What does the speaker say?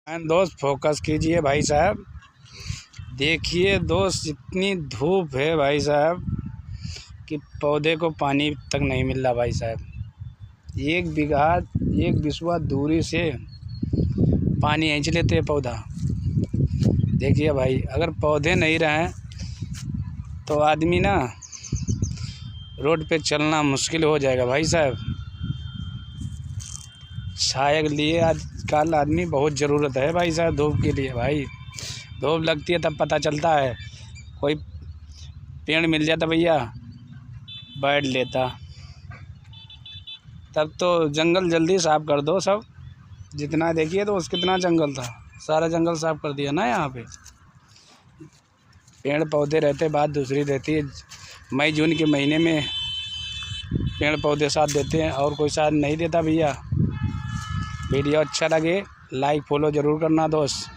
दोस्त फोकस कीजिए भाई साहब। देखिए दोस्त, इतनी धूप है भाई साहब कि पौधे को पानी तक नहीं मिल रहा भाई साहब। एक बिगहा एक बिस्वा दूरी से पानी खींच लेते हैं पौधा। देखिए भाई, अगर पौधे नहीं रहें तो आदमी ना रोड पे चलना मुश्किल हो जाएगा भाई साहब। छाया के लिए आजकल आदमी बहुत ज़रूरत है भाई साहब। धूप के लिए भाई, धूप लगती है तब पता चलता है। कोई पेड़ मिल जाता भैया, बैठ लेता। तब तो जंगल जल्दी साफ़ कर दो सब। जितना देखिए तो कितना जंगल था, सारा जंगल साफ़ कर दिया ना। यहाँ पे पेड़ पौधे रहते, बात दूसरी रहती है। मई जून के महीने में पेड़ पौधे साथ देते हैं और कोई साथ नहीं देता भैया। वीडियो अच्छा लगे लाइक फॉलो ज़रूर करना दोस्त।